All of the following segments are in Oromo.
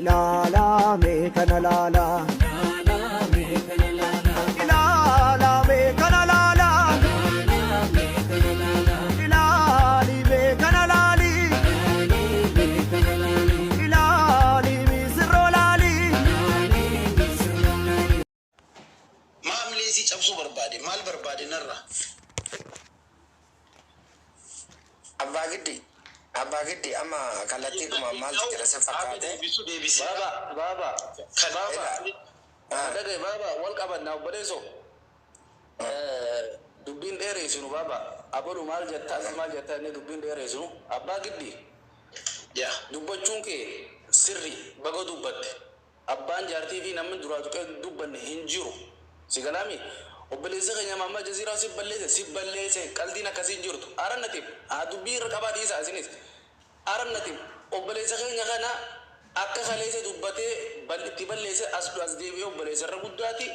لا لا ميكنا لا لا مال بربادي نرى أبا قدي أما كلاتيكم مال تجلس فكاته بابا دغه بابا والقبد ناو بديسو دبين ديريسو بابا ابو مال جتا ما جتا ني دبين ديريسو أبا قدي يا دبچونكي سري بغو دبت أبان جارتي في نمن دراتو دبن هنجرو سيغلامي وبليزه غنيا ماما جزيره سيبليزه قلدينا كاسين جورتو ارنتي ادبير قبادي ساسينيس ارنتي وبليزه غنيا غنا اكا خليزه دبته بلتبليزه اسبلاس ديبيو بليزه رغداتي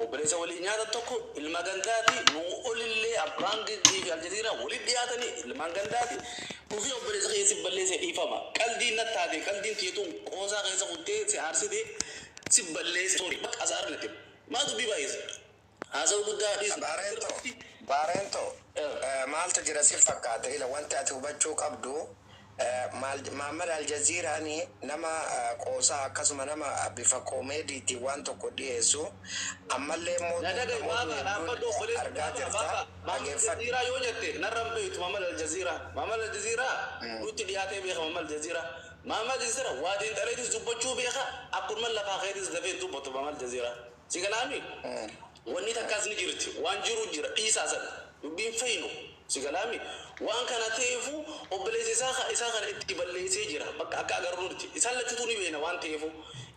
وبليزه ولي نيادا توكو المغنداتي نو اوللي ابان دي في الجزيره ولي دياتني المغنداتي وفي وبليزه غيسي بليزه ايفما قلدينا تادي قلدين تيتو قوزا غيزه قدي سي دي سيبليزه سوري بك ازارنتي ما دبي بايز هذا بدأ بارنتو مال تجرسي فكاته إلى وانت أتوبتشوك أبدو مال الجزيرة أني نما قوسا كسم نما بفكوميدي تيوانتو كوديسو أما اللي مود الجزيرة يوجد نرم بيت مال الجزيرة روتي دياتي بيخ مال الجزيرة وادين تريد زبطشو بيخا أقول مال لفا خير زدفين زبطو مال الجزيرة سيكلامي واني تكاز نجرتي وانجرو جرا إيساسا يبين فينو سيكلامي وان كان تيفو وبليزي إساخا اتباليزي جرا بقى أقررتي إسالة تتوني بينا وان تيفو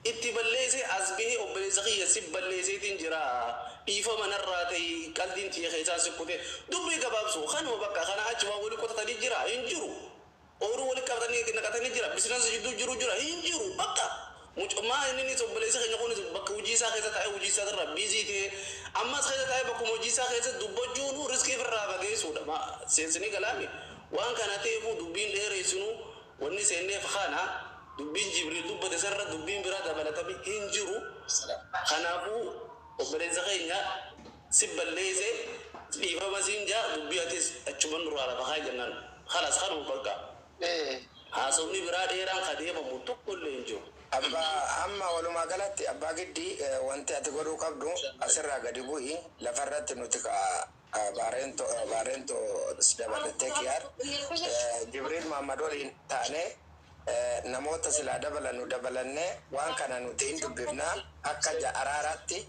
اتباليزي أزبيه وبليزي يسيباليزي تنجرا إيفا منراتي كالدين تيخي ساسكوتي دبي كبابسو خانو بقى خانا أجوا ولي كوتا تنجرا ينجرو أورو ولي كابتاني نجرا بسنان سجدو جرا ينجرو بقى ما إنني تبليس خير نقول بك وجيسا خير تاي وجيسا ترى بيزي تي أما خير تاي بك وجيسا خير دبجونو رزقي في الرابع جاي سودا ما سينسني كلامي وان كان تيفو دبين ليريسونو وني سيني فخانا دبين جبريل دب تسرى دبين برا دبلا تبي هنجرو خنابو وبليس خير سبليسه ليفا بسينجا دبياتيس أشوفن روارا بخاي جنان خلاص خانو بركا هاسوني برا ديران خديه بموتو كل إنجو أما ولو ما قالت أبا قدي وانت أتقولوا قبضوا أسرع قديبوي لفرت نتكا بارنتو سدبل تكيار جبريل محمد تاني نموت سلا دبلنه وان كان نتين دبنا أكجا أرارتي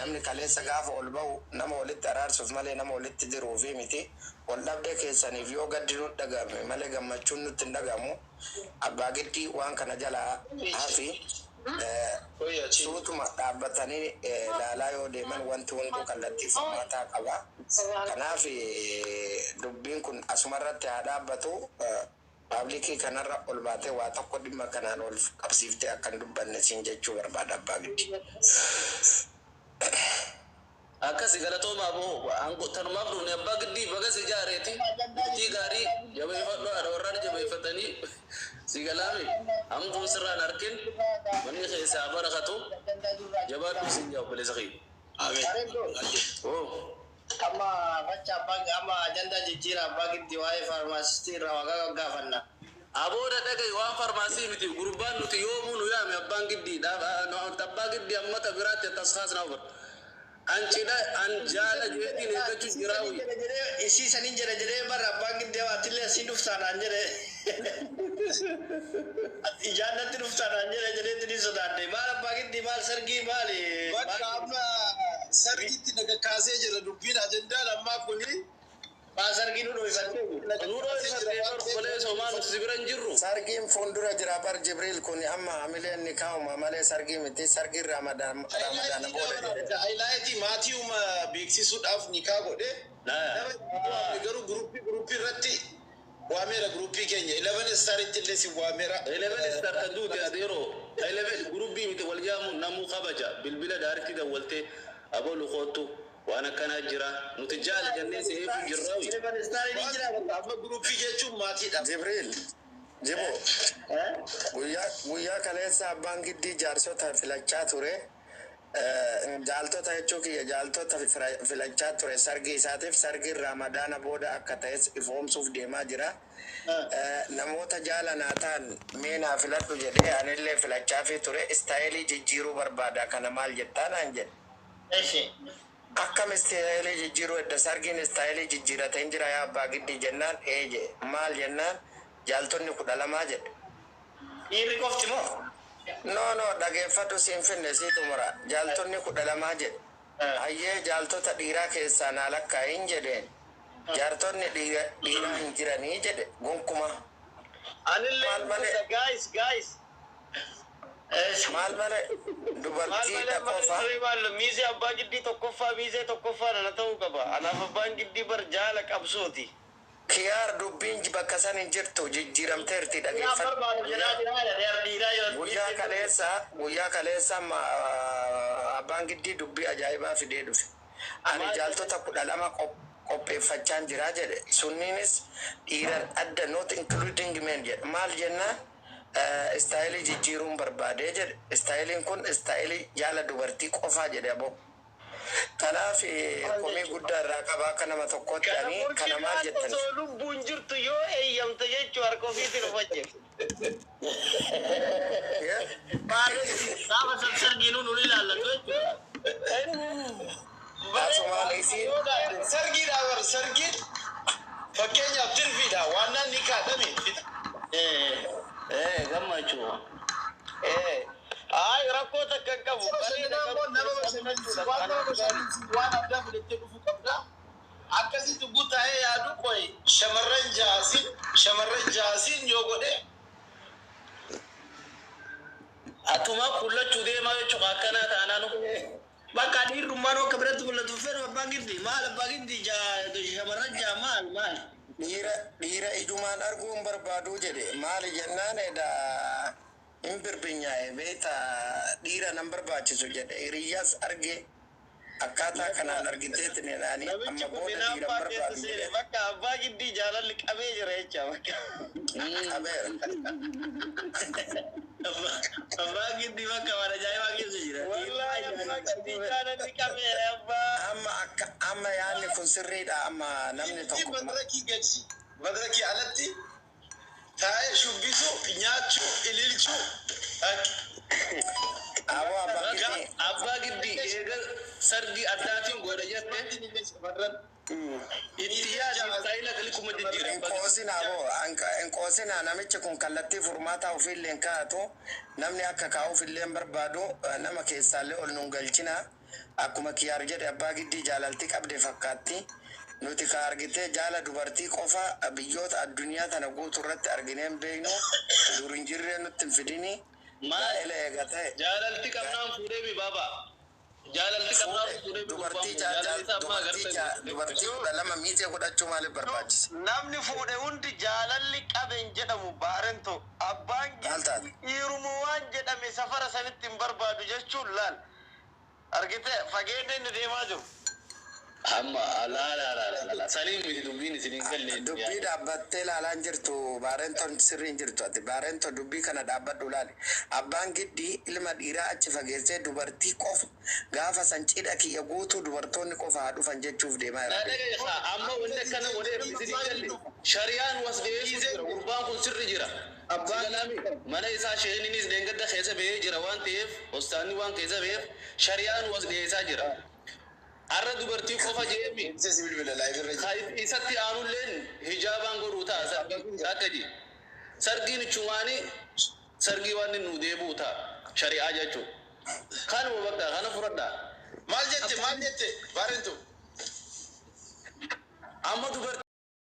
نمني كله سقاف أولبو نمو ولد أرار سوف ماله نمو ولد تدرو في متي والله بدك سني فيو قدروا دعامي ماله جمع شنو تندعامو أبا قدي وان كان جلا هافي سوت ما تابتني لا يوديمن وان تونتو كالتي فما تاكوا كنا في دبين كن أسمرت هذا بتو public kanarra olbaate waa tokko dhimma kanaan ol qabsiiftee akkan dubbanne siin jechuu barbaada abbaa giddi. Akkasi galatooma boo ango tanumaaf dhufne abbaa giddi baga si jaareeti itti gaarii jabeeffadhu haadha warraan jabeeffatanii si galaame amtuun sirraan arkin manni keessaa barakatu jabaadhu siin jaa obboleessa kee. Ameen. Amma baca bagi amma janda jijjiira bagi waa'ee farmaasisti irraa waaqa gaafanna. Abooda dhagaye waan farmaasii miti gurbaan nuti yoomuu nu yaame abbaan giddiidha abbaa giddii ammata biraatti tasxaasna obar. Anchida anjala jeetiin eeggachuu jiraawi. Isii saniin jira jedhee bara abbaan giddii waattillee asii dhuftaadhaan jedhe. Ijaannatti dhuftaadhaan jedhee tini sodaadde maal abbaa giddii maal sargii maali. Bakka amma sargiitti naga kaasee jira dubbiin ajendaan ammaa kuni. Sargi nudo isate boleh soman sibiran jirru sargin fondura jira bar Jibril kuni amma amilen nikah male sargi miti sargi Ramadan bode highlight Matthew ma beeksisuudhaaf nikah godhe garu grupi ratti waamera grupi keenya 11 star jille si waamera 11 star kadute adero 11 grupi miti waljamu namu khabaja bilbila darti da walte abolu khotu وانا كان اجرا نتجال جنين سيف جراوي اما جروبي جيتو ماتي جبريل jibu guyyaa kaleessa abbaan giddii jaarsota filachaa ture jaaltota jechuu kiyya jaaltota filachaa ture sargii isaatiif sargiin raamadaana booda akka ta'es ifoomsuuf deemaa jira. Namoota jaalanaa ta'an meenaa filadhu jedhee anillee filachaa fi ture istaayilii jijjiiruu barbaada kana maal jettaan aan jedhe. Akkam istaayilii jijjiiruu edda sargiin istaayilii jijjiirate hin jira yaa abbaa giddii jennaan eeje maal jennaan jaaltonni 12 jedhe. Dhiirri qofti moo? No, dhageeffadhu siin finne sii xumura. Jaaltonni 12 jedhe. Hayyee jaaltota dhiiraa keessaa naa lakkaa'in jedheen. Jaartonni dhiiraa hin jiranii jedhe gonkuma. Anillee guys. Maal malee dubartii qofa. Miizee abbaa giddii tokkoffaa nana ta'uu qaba. Anaaf abbaan giddii bar jaala qabsooti. Kiyaar dubbiin bakka san hin jirtu jijjiiramteerti dhageeffadhu. Guyyaa kaleessa abbaan giddii dubbii ajaa'ibaa fidee dhufe. Ani jaaltota 12 qopheeffachaan jira jedhe. Sunniinis dhiiran adda not including men jedhe. Maal jennaan istaayilii jijjiiruun barbaadee jedhe. Istaayiliin kun istaayilii jaala dubartii qofaa jedhe aboo. Kanaaf komii guddaa irraa qabaa akka nama tokkotti ani kana maal jettani? Osoo lubbuun jirtu yoo eeyyamte jechuu harka ofiitiin uffache. Gaafa sargiinuu nun ilaallatu jechuudha. Sargiidha bar sargiin fakkeenyaaf tirfiidha waannaan ni kaadhame. Gammachuu. Ay rakkoo takka qabu. Waan adda fudhattee dhufu qabda. Akkasitti guutaa'ee yaadu qoy shamarran jaasiin yoo godhe. Atuma kullachuu deemaa jechuudha akkanaa taanaan. Bakka dhiirrummaan akka biratti mul'atu fedhu abbaan giddii maal abbaan giddii shamarran jaa maal. Dhiira ijumaan arguun barbaaduu jedhe maali jennaan edhaa. Imbirbinyaaye beeta dhiira nan barbaachisu jedhe hiriyyaas arge akkaataa kanaan argiteetti nenaanii amma booda dhiira barbaadu jedhe. Bakka abbaa giddii jaalalli qabee jira jecha bakka. Qabeera. Abbaa giddii bakka waan ajaa'ibaa keessa jira. Wallaahi abbaa giddii jaalalli qabeera abbaa. Amma yaadni kun sirriidha amma namni tokko. Madarakii alatti. Taa'ee shubbisu nyaachuu ililchuu. Abbaa giddii eega sargii addaatiin godha jette. Itti yaadu taa'ila galikuma jijjiira. Inqoosinaa namichi kun kallattii furmaataa ofiillee kaa'atu namni akka kaa'uufillee barbaadu nama keessaallee ol nun galchina akkuma kiyaar jedhe abbaa giddii jaalaltii qabde fakkaatti. Nuti ka argitee jaala dubartii qofa biyyoota addunyaa tana guutuu irratti argineen beeknu dur hin jirree nutti hin fidini. Maal elegate? Jaalalti qabnaan fuudhee mi baaba. Jaalalti qabnaan fuudhee dubartii 12 miitee godhachuu maaliif barbaachisa? Namni fuudhe hundi jaalalli qaben jedhamu baarento abbaan dhiiruma waan jedhame safara sanitti hin barbaadu jechuun laal. Argite fageenya inni deemaa jiru. Amma la salim miti dubbiin isin galle dubbii dhaabbattee ilaalaan jirtu baarentoon sirriin jirtu ati baarentoo dubbii kana dhaabbadhu ilaali abbaan giddii ilma dhiiraa achi fageessee dubartii qofa gaafa san cidha kiyya guutuu dubartoonni qofa haa dhufan jechuuf deemaa jira. Amma wanti akkana godhee isin galle shari'aan was deebisee gurbaan kun sirri jira. Abbaan mana isaa sheeninis deengadda keessa bahee jira waan ta'eef hostaanni waan keessa baheef shari'aan was deebisaa jira. Arra dubartii qofa jeemi isatti aanulleen hijaabaan godhuu ta'a akka ji sargiin chumaanii sargii waan nu deebuu ta'a shari'aa jechuun kanuma bakka kana furadhaa maal jette baarentu amma dubartii